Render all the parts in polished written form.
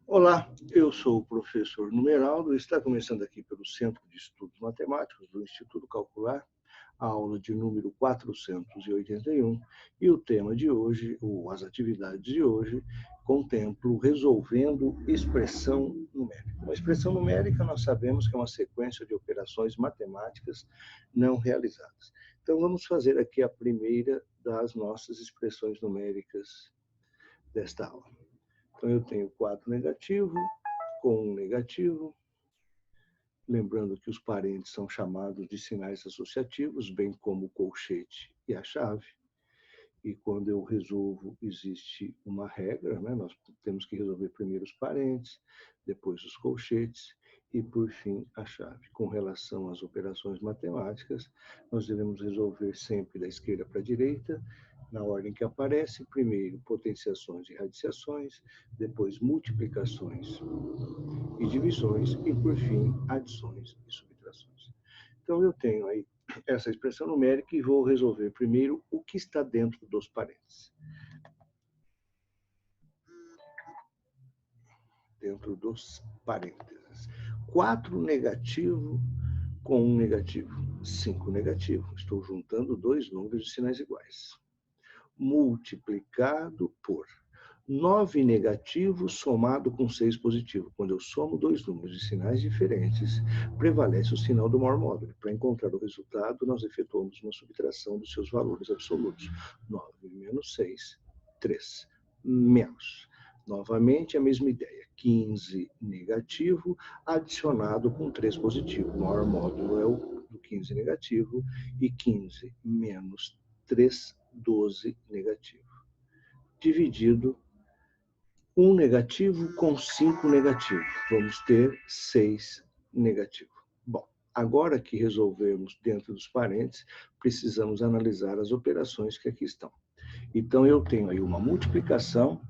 Olá, eu sou o professor Numeraldo e está começando aqui pelo Centro de Estudos Matemáticos do Instituto Calcular, a aula de número 481, e o tema de hoje, ou as atividades de hoje, contemplam resolvendo expressão numérica. Uma expressão numérica nós sabemos que é uma sequência de operações matemáticas não realizadas. Então vamos fazer aqui a primeira das nossas expressões numéricas desta aula. Então, eu tenho 4 negativo com 1 negativo. Lembrando que os parênteses são chamados de sinais associativos, bem como o colchete e a chave. E quando eu resolvo, existe uma regra, né? Nós temos que resolver primeiro os parênteses, depois os colchetes e, por fim, a chave. Com relação às operações matemáticas, nós devemos resolver sempre da esquerda para a direita, na ordem que aparece, primeiro potenciações e radiciações, depois multiplicações e divisões e, por fim, adições e subtrações. Então, eu tenho aí essa expressão numérica e vou resolver primeiro o que está dentro dos parênteses. Dentro dos parênteses. 4 negativo com 1 negativo. 5 negativo. Estou juntando dois números de sinais iguais. Multiplicado por 9 negativo somado com 6 positivo. Quando eu somo dois números de sinais diferentes, prevalece o sinal do maior módulo. Para encontrar o resultado, nós efetuamos uma subtração dos seus valores absolutos. 9 menos 6, 3. Menos. Novamente, a mesma ideia. 15 negativo adicionado com 3 positivo. O maior módulo é o do 15 negativo e 15 menos 3, 12 negativo. Dividido 1 negativo com 5 negativo. Vamos ter 6 negativo. Bom, agora que resolvemos dentro dos parênteses, precisamos analisar as operações que aqui estão. Então, eu tenho aí uma multiplicação,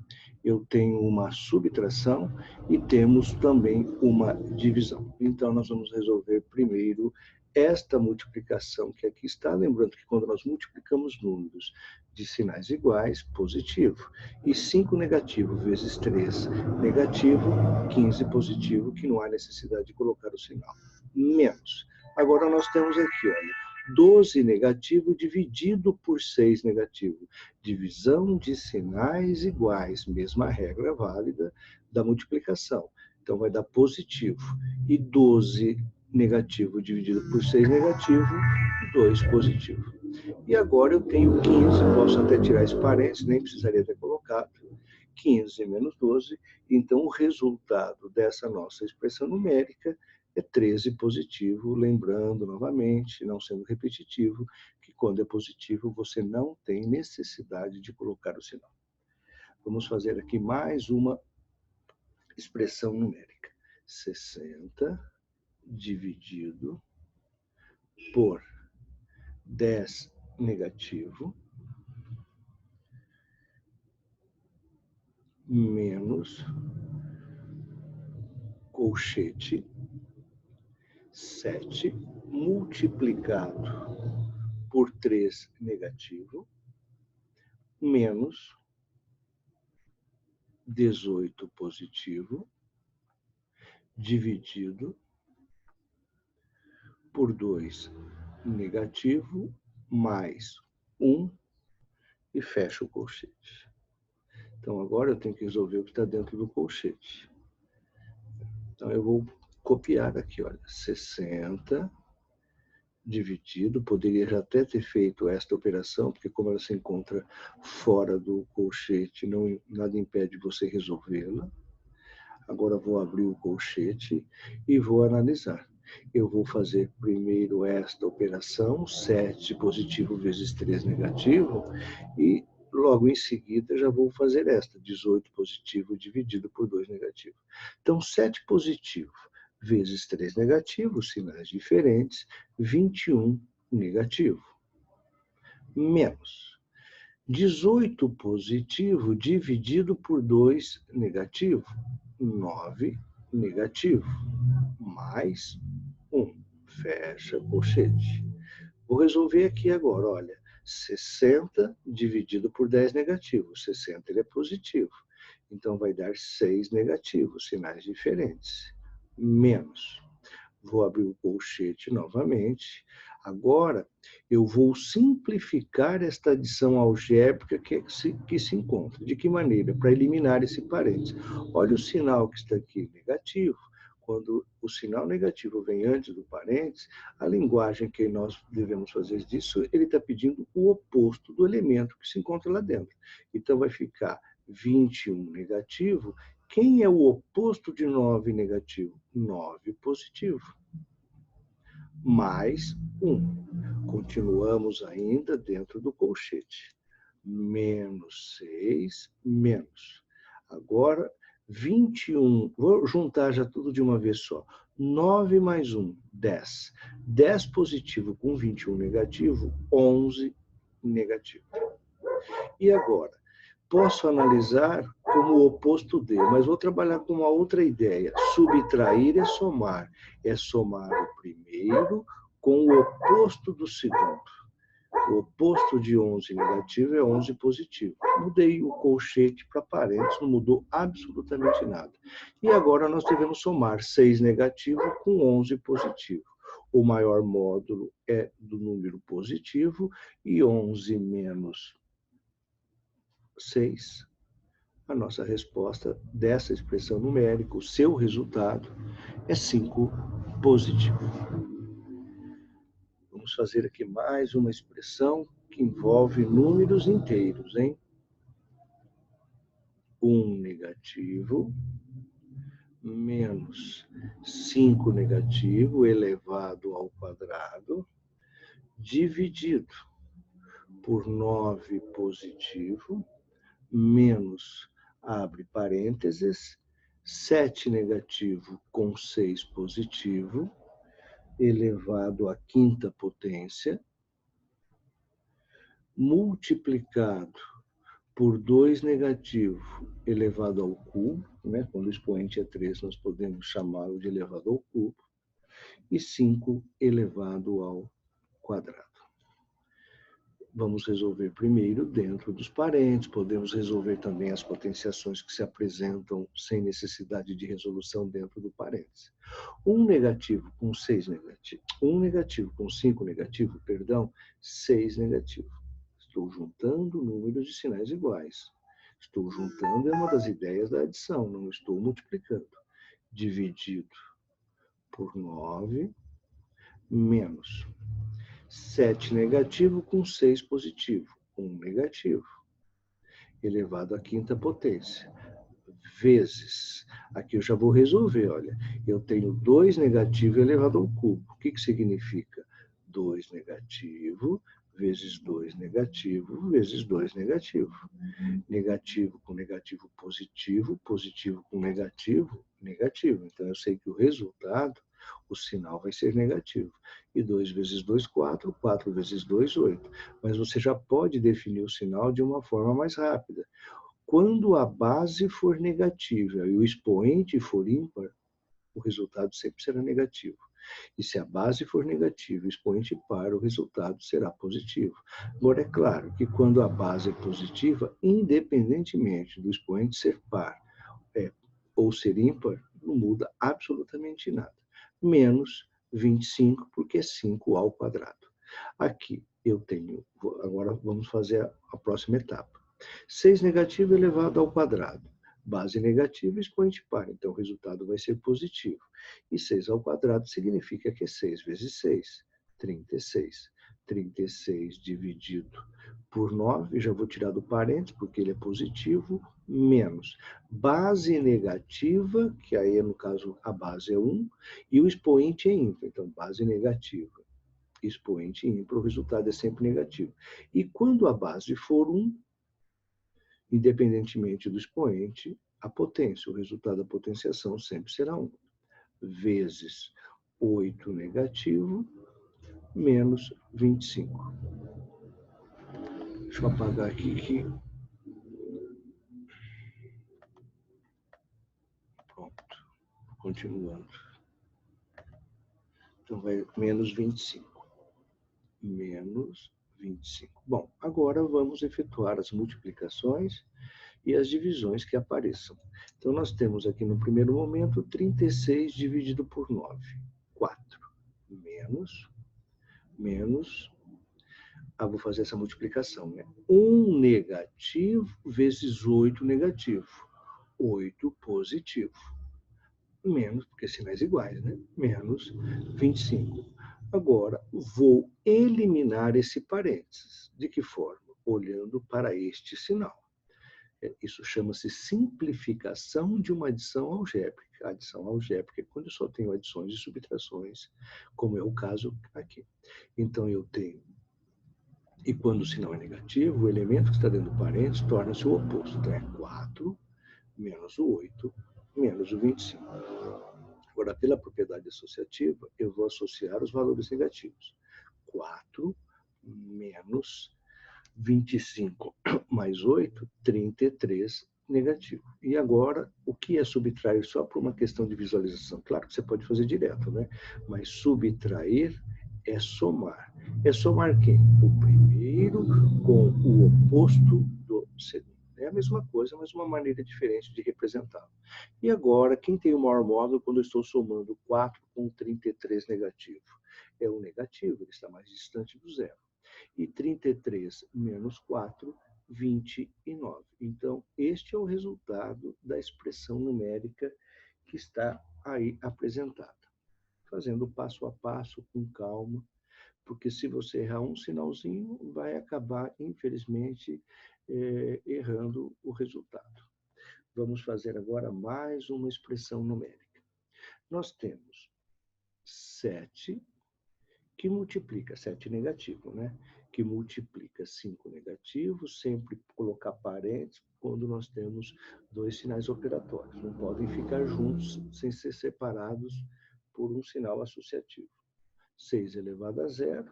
eu tenho uma subtração e temos também uma divisão. Então, nós vamos resolver primeiro esta multiplicação que aqui está. Lembrando que quando nós multiplicamos números de sinais iguais, positivo. E 5 negativo vezes 3 negativo, 15 positivo, que não há necessidade de colocar o sinal. Menos. Agora nós temos aqui, olha, 12 negativo dividido por 6 negativo. Divisão de sinais iguais, mesma regra válida da multiplicação. Então, vai dar positivo. E 12 negativo dividido por 6 negativo, 2 positivo. E agora eu tenho 15, posso até tirar esse parênteses, nem precisaria ter colocado. 15 menos 12, então o resultado dessa nossa expressão numérica é 13 positivo, lembrando novamente, não sendo repetitivo, que quando é positivo você não tem necessidade de colocar o sinal. Vamos fazer aqui mais uma expressão numérica. 60 dividido por 10 negativo menos colchete 7 multiplicado por 3 negativo menos 18 positivo dividido por 2 negativo mais 1 e fecha o colchete. Então, agora eu tenho que resolver o que está dentro do colchete. Então, eu vou copiar aqui, olha, 60 dividido, poderia já até ter feito esta operação, porque como ela se encontra fora do colchete, não, nada impede você resolvê-la. Agora vou abrir o colchete e vou analisar. Eu vou fazer primeiro esta operação, 7 positivo vezes 3 negativo, e logo em seguida já vou fazer esta, 18 positivo dividido por 2 negativo. Então, 7 positivo vezes 3 negativo, sinais diferentes, 21 negativo. Menos 18 positivo dividido por 2 negativo, 9 negativo, mais 1. Fecha colchete. Vou resolver aqui agora, olha, 60 dividido por 10 negativo. 60 ele é positivo. Então, vai dar 6 negativos, sinais diferentes. Menos. Vou abrir o colchete novamente. Agora, eu vou simplificar esta adição algébrica que se encontra. De que maneira? Para eliminar esse parênteses. Olha o sinal que está aqui, negativo. Quando o sinal negativo vem antes do parênteses, a linguagem que nós devemos fazer disso, ele está pedindo o oposto do elemento que se encontra lá dentro. Então, vai ficar 21 negativo. Quem é o oposto de 9 negativo? 9 positivo. Mais 1. Continuamos ainda dentro do colchete. Menos 6, menos. Agora, 21. Vou juntar já tudo de uma vez só. 9 mais 1, 10. 10 positivo com 21 negativo, 11 negativo. E agora? Posso analisar como o oposto de, mas vou trabalhar com uma outra ideia. Subtrair é somar. É somar o primeiro com o oposto do segundo. O oposto de 11 negativo é 11 positivo. Mudei o colchete para parênteses, não mudou absolutamente nada. E agora nós devemos somar 6 negativo com 11 positivo. O maior módulo é do número positivo e 11 menos 6, a nossa resposta dessa expressão numérica, o seu resultado, é 5 positivo. Vamos fazer aqui mais uma expressão que envolve números inteiros, hein? 1 negativo menos 5 negativo elevado ao quadrado dividido por 9 positivo menos, abre parênteses, 7 negativo com 6 positivo, elevado à quinta potência, multiplicado por 2 negativo elevado ao cubo, né? Quando o expoente é 3, nós podemos chamá-lo de elevado ao cubo, e 5 elevado ao quadrado. Vamos resolver primeiro dentro dos parênteses, podemos resolver também as potenciações que se apresentam sem necessidade de resolução dentro do parênteses. 1 negativo com 6 negativo, 1 negativo com 5 negativo, 6 negativo. Estou juntando números de sinais iguais. Estou juntando é uma das ideias da adição, não estou multiplicando. Dividido por 9 menos 7 negativo com 6 positivo. 1 negativo, elevado à quinta potência, vezes. Aqui eu já vou resolver, olha. Eu tenho 2 negativo elevado ao cubo. O que significa? 2 negativo vezes 2 negativo vezes 2 negativo. Negativo com negativo positivo, positivo com negativo, negativo. Então, eu sei que o resultado, o sinal vai ser negativo. E 2 vezes 2, 4, 4 vezes 2, 8. Mas você já pode definir o sinal de uma forma mais rápida. Quando a base for negativa e o expoente for ímpar, o resultado sempre será negativo. E se a base for negativa e o expoente par, o resultado será positivo. Agora, é claro que quando a base é positiva, independentemente do expoente ser par ou ser ímpar, não muda absolutamente nada. Menos 25, porque é 5 ao quadrado. Aqui eu tenho, agora vamos fazer a próxima etapa. 6 negativo elevado ao quadrado. Base negativa, expoente par. Então, o resultado vai ser positivo. E 6 ao quadrado significa que é 6 vezes 6, 36. 36 dividido por 9, já vou tirar do parênteses, porque ele é positivo, menos base negativa, que aí, no caso, a base é 1, e o expoente é ímpar. Então, base negativa, expoente ímpar, o resultado é sempre negativo. E quando a base for 1, independentemente do expoente, a potência, o resultado da potenciação sempre será 1, vezes 8 negativo, menos 25. Deixa eu apagar aqui que... Pronto, continuando. Então, vai menos 25. Menos 25. Bom, agora vamos efetuar as multiplicações e as divisões que apareçam. Então, nós temos aqui no primeiro momento 36 dividido por 9, 4, menos, vou fazer essa multiplicação, né? 1 negativo vezes 8 negativo, 8 positivo, menos, porque sinais iguais, né? Menos 25. Agora, vou eliminar esse parênteses. De que forma? Olhando para este sinal. Isso chama-se simplificação de uma adição algébrica. A adição algébrica é quando eu só tenho adições e subtrações, como é o caso aqui. Então, eu tenho... E quando o sinal é negativo, o elemento que está dentro do parênteses torna-se o oposto. Então, é 4 menos o 8 menos o 25. Agora, pela propriedade associativa, eu vou associar os valores negativos. 4 menos 25 mais 8, 33 negativo. E agora, o que é subtrair só por uma questão de visualização? Claro que você pode fazer direto, né? Mas subtrair é somar. É somar quem? O primeiro com o oposto do segundo. É a mesma coisa, mas uma maneira diferente de representá-lo. E agora, quem tem o maior módulo quando eu estou somando 4 com 33 negativo? É o negativo, ele está mais distante do zero. E 33 menos 4, 29. Então, este é o resultado da expressão numérica que está aí apresentada. Fazendo passo a passo, com calma, porque se você errar um sinalzinho, vai acabar, infelizmente, errando o resultado. Vamos fazer agora mais uma expressão numérica. Nós temos 7, que multiplica, 7 negativo, né? Que multiplica 5 negativo, sempre colocar parênteses quando nós temos dois sinais operatórios. Não podem ficar juntos sem ser separados por um sinal associativo. 6 elevado a 0.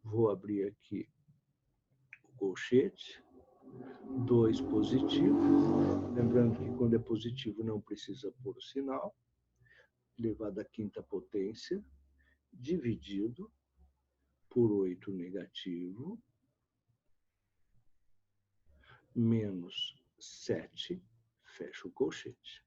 Vou abrir aqui o colchete. 2 positivo. Lembrando que quando é positivo não precisa pôr o sinal. Elevado à quinta potência. Dividido por 8 negativo, menos 7, fecha o colchete.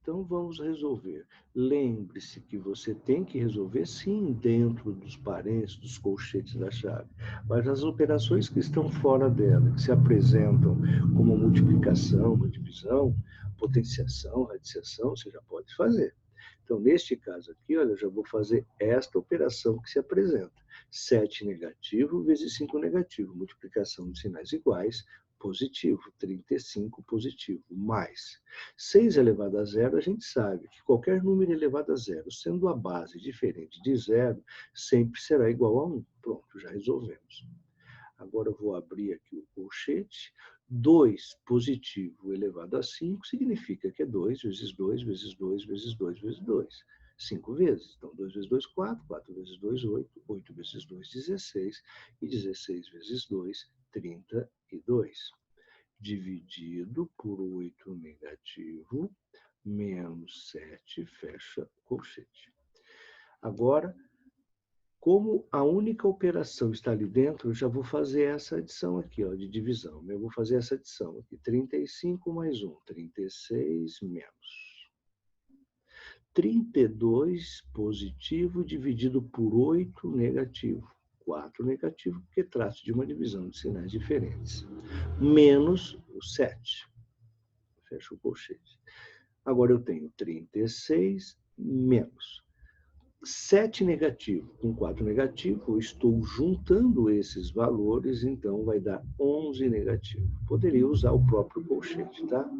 Então, vamos resolver. Lembre-se que você tem que resolver, sim, dentro dos parênteses, dos colchetes da chave. Mas as operações que estão fora dela, que se apresentam como multiplicação, divisão, potenciação, radiciação, você já pode fazer. Então, neste caso aqui, olha, eu já vou fazer esta operação que se apresenta. 7 negativo vezes 5 negativo. Multiplicação de sinais iguais, positivo. 35 positivo. Mais 6 elevado a 0, a gente sabe que qualquer número elevado a 0, sendo a base diferente de 0, sempre será igual a 1. Pronto, já resolvemos. Agora eu vou abrir aqui o colchete. 2 positivo elevado a 5 significa que é 2 vezes 2 vezes 2 vezes 2 vezes 2. 5 vezes. Então, 2 vezes 2, 4. 4 vezes 2, 8. 8 vezes 2, 16. E 16 vezes 2, 32. Dividido por 8 negativo, menos 7, fecha o colchete. Agora, como a única operação está ali dentro, eu já vou fazer essa adição aqui, ó, de divisão. Eu vou fazer essa adição aqui. 35 mais 1, 36 menos. 32 positivo dividido por 8 negativo. 4 negativo, porque trata de uma divisão de sinais diferentes. Menos o 7. Fecha o colchete. Agora eu tenho 36 menos 7 negativo com 4 negativo, eu estou juntando esses valores, então vai dar 11 negativo. Poderia usar o próprio colchete, tá?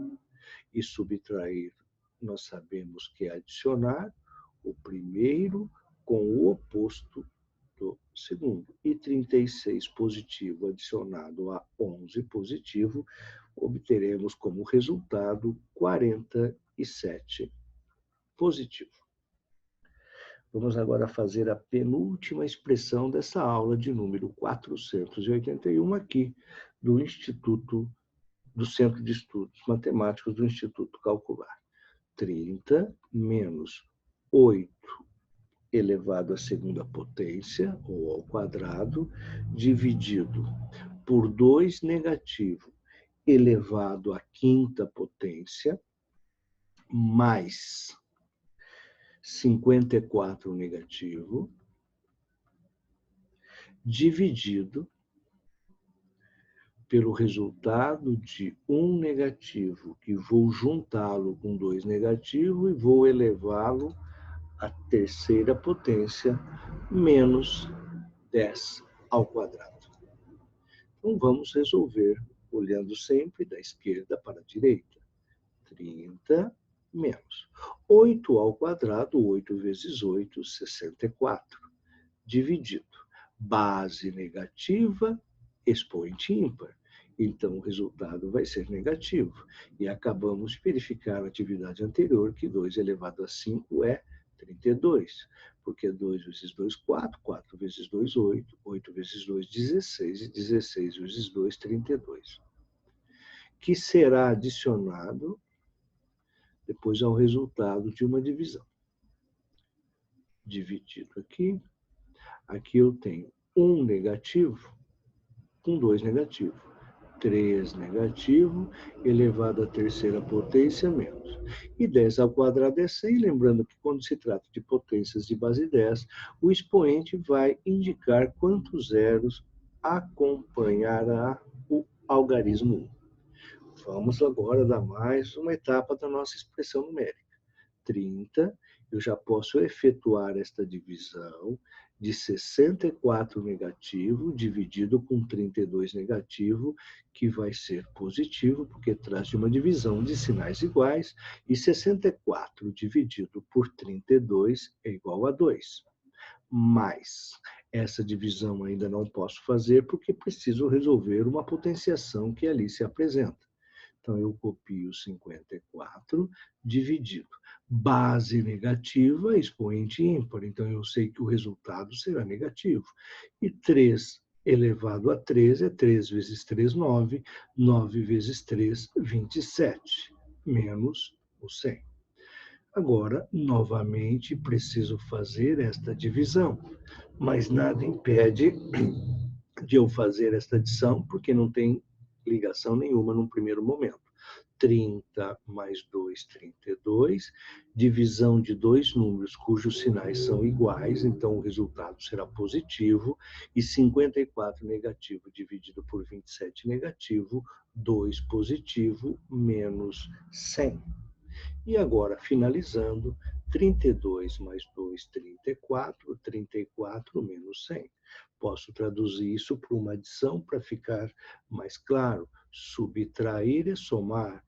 E subtrair, nós sabemos que é adicionar o primeiro com o oposto do segundo. E 36 positivo adicionado a 11 positivo, obteremos como resultado 47 positivo. Vamos agora fazer a penúltima expressão dessa aula de número 481 aqui do Instituto, do Centro de Estudos Matemáticos do Instituto Calcular. 30 menos 8 elevado à segunda potência, ou ao quadrado, dividido por 2 negativo elevado à quinta potência, mais 54 negativo, dividido pelo resultado de 1 negativo, que vou juntá-lo com 2 negativo e vou elevá-lo à terceira potência, menos 10 ao quadrado. Então, vamos resolver olhando sempre da esquerda para a direita. 30 menos 8 ao quadrado, 8 vezes 8, 64. Dividido. Base negativa, expoente ímpar. Então, o resultado vai ser negativo. E acabamos de verificar a atividade anterior, que 2 elevado a 5 é 32. Porque 2 vezes 2, 4. 4 vezes 2, 8. 8 vezes 2, 16. E 16 vezes 2, 32. Que será adicionado depois ao resultado de uma divisão. Dividido aqui. Aqui eu tenho 1 negativo com 2 negativos. 3 negativo elevado à terceira potência menos. E 10 ao quadrado é 100. Lembrando que quando se trata de potências de base 10, o expoente vai indicar quantos zeros acompanhará o algarismo 1. Vamos agora dar mais uma etapa da nossa expressão numérica. 30, eu já posso efetuar esta divisão de 64 negativo dividido com 32 negativo, que vai ser positivo, porque traz de uma divisão de sinais iguais, e 64 dividido por 32 é igual a 2. Mas essa divisão ainda não posso fazer, porque preciso resolver uma potenciação que ali se apresenta. Então, eu copio 54 dividido. Base negativa, expoente ímpar. Então, eu sei que o resultado será negativo. E 3 elevado a 3 é 3 vezes 3, 9. 9 vezes 3, 27. Menos o 100. Agora, novamente, preciso fazer esta divisão. Mas nada impede de eu fazer esta adição, porque não tem ligação nenhuma num primeiro momento. 30 mais 2, 32, divisão de dois números cujos sinais são iguais, então o resultado será positivo, e 54 negativo dividido por 27 negativo, 2 positivo, menos 100. E agora, finalizando, 32 mais 2, 34, 34 menos 100. Posso traduzir isso por uma adição para ficar mais claro. Subtrair é somar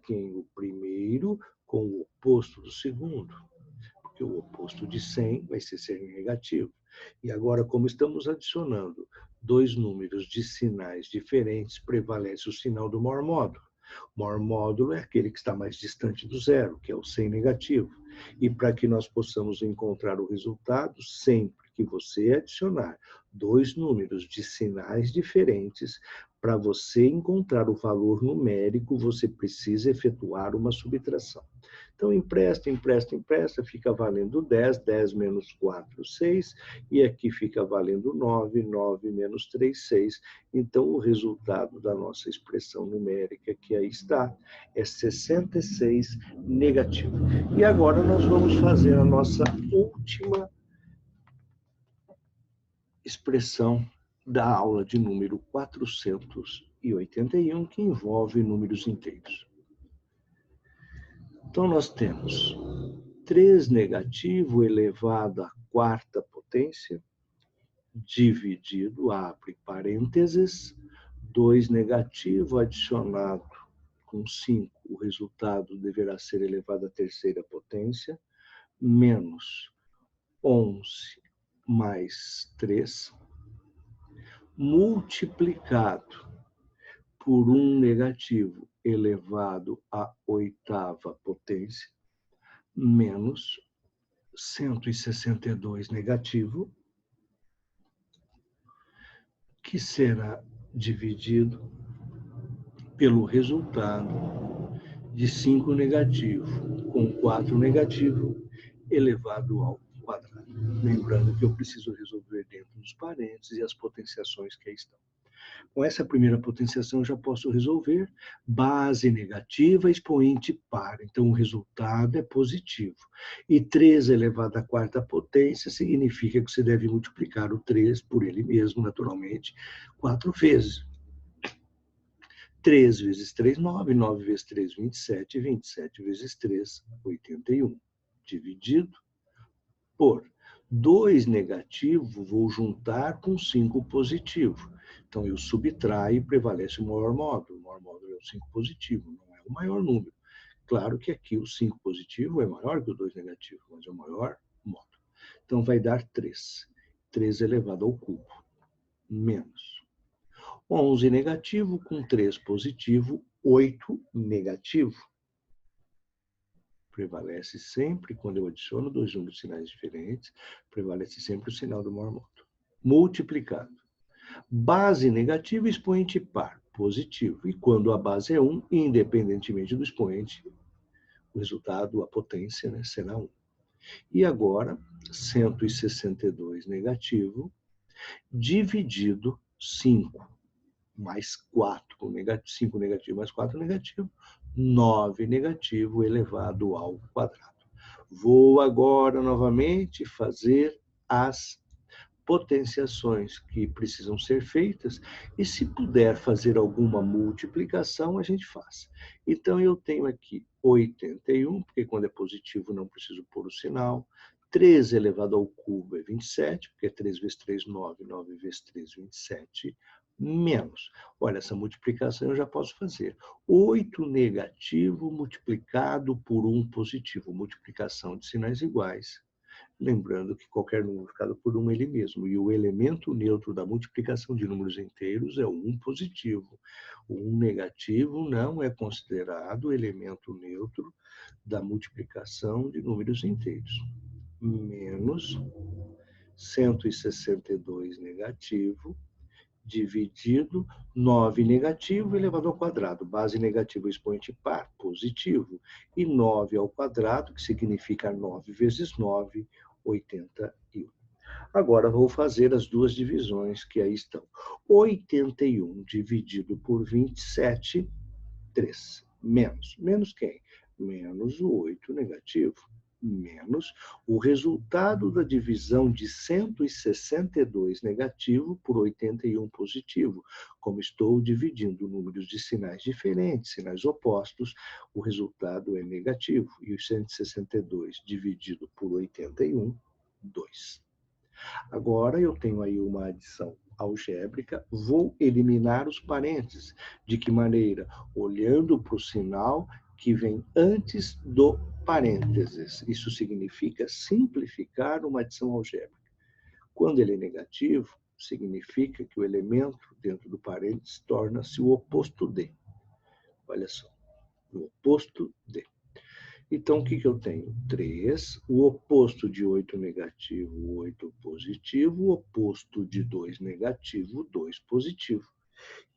quem? O primeiro com o oposto do segundo. Porque o oposto de 100 vai ser negativo. E agora, como estamos adicionando dois números de sinais diferentes, prevalece o sinal do maior módulo. O maior módulo é aquele que está mais distante do zero, que é o 100 negativo. E para que nós possamos encontrar o resultado, sempre que você adicionar dois números de sinais diferentes, para você encontrar o valor numérico, você precisa efetuar uma subtração. Então, empresta, fica valendo 10, 10 menos 4, 6, e aqui fica valendo 9, 9 menos 3, 6. Então, o resultado da nossa expressão numérica, que aí está, é 66 negativo. E agora nós vamos fazer a nossa última expressão da aula de número 481, que envolve números inteiros. Então, nós temos 3 negativo elevado à quarta potência, dividido, abre parênteses, 2 negativo adicionado com 5, o resultado deverá ser elevado à terceira potência, menos 11 mais 3, multiplicado por 1 negativo elevado à oitava potência, menos 162 negativo, que será dividido pelo resultado de 5 negativo com 4 negativo elevado ao quadrado. Lembrando que eu preciso resolver dentro dos parênteses e as potenciações que aí estão. Com essa primeira potenciação, eu já posso resolver base negativa, expoente par. Então, o resultado é positivo. E 3 elevado à quarta potência significa que você deve multiplicar o 3 por ele mesmo, naturalmente, 4 vezes. 3 vezes 3, 9. 9 vezes 3, 27. 27 vezes 3, 81. Dividido por 2 negativo, vou juntar com 5 positivo. Então, eu subtraio e prevalece o maior módulo. O maior módulo é o 5 positivo, não é o maior número. Claro que aqui o 5 positivo é maior que o 2 negativo, mas é o maior módulo. Então, vai dar 3. 3 elevado ao cubo, menos 11 negativo com 3 positivo, 8 negativo. Prevalece sempre, quando eu adiciono dois números de sinais diferentes, prevalece sempre o sinal do maior módulo. Multiplicado. Base negativa, expoente par, positivo. E quando a base é 1, independentemente do expoente, o resultado, a potência, né, será 1. E agora, 162 negativo, dividido 5 mais 4, 5 negativo mais 4 negativo, 9 negativo elevado ao quadrado. Vou agora novamente fazer as potenciações que precisam ser feitas e, se puder fazer alguma multiplicação, a gente faz. Então, eu tenho aqui 81, porque quando é positivo não preciso pôr o sinal. 3 elevado ao cubo é 27, porque 3 vezes 3, 9. 9 vezes 3, 27. Menos. Olha, essa multiplicação eu já posso fazer. 8 negativo multiplicado por 1 positivo. Multiplicação de sinais iguais. Lembrando que qualquer número multiplicado por 1 é ele mesmo. E o elemento neutro da multiplicação de números inteiros é o 1 positivo. O 1 negativo não é considerado elemento neutro da multiplicação de números inteiros. Menos 162 negativo, dividido 9 negativo elevado ao quadrado. Base negativa, expoente par, positivo. E 9 ao quadrado, que significa 9 vezes 9, 81. Agora vou fazer as duas divisões que aí estão. 81 dividido por 27, 3. Menos. Menos quem? Menos o 8 negativo. Menos o resultado da divisão de 162 negativo por 81 positivo. Como estou dividindo números de sinais diferentes, sinais opostos, o resultado é negativo. E o 162 dividido por 81, 2. Agora eu tenho aí uma adição algébrica, vou eliminar os parênteses. De que maneira? Olhando para o sinal que vem antes do parênteses. Isso significa simplificar uma adição algébrica. Quando ele é negativo, significa que o elemento dentro do parênteses torna-se o oposto de. Olha só, o oposto de. Então, o que eu tenho? 3, o oposto de 8 negativo, 8 positivo, o oposto de 2 negativo, 2 positivo.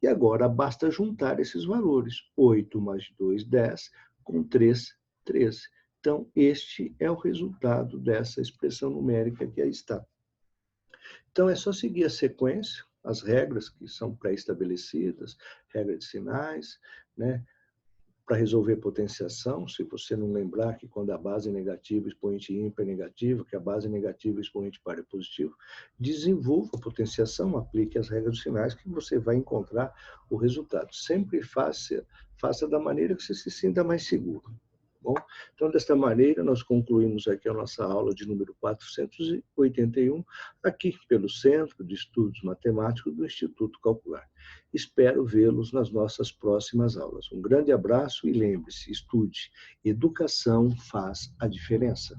E agora basta juntar esses valores. 8 mais 2, 10, com 3, 13. Então, este é o resultado dessa expressão numérica que aí está. Então, é só seguir a sequência, as regras que são pré-estabelecidas, regra de sinais, né? Para resolver potenciação, se você não lembrar que quando a base é negativa, expoente ímpar é negativo, que a base é negativa, expoente par é positivo, desenvolva a potenciação, aplique as regras dos sinais que você vai encontrar o resultado. Sempre faça da maneira que você se sinta mais seguro. Bom, então, desta maneira, nós concluímos aqui a nossa aula de número 481, aqui pelo Centro de Estudos Matemáticos do Instituto Calcular. Espero vê-los nas nossas próximas aulas. Um grande abraço e lembre-se, estude. Educação faz a diferença.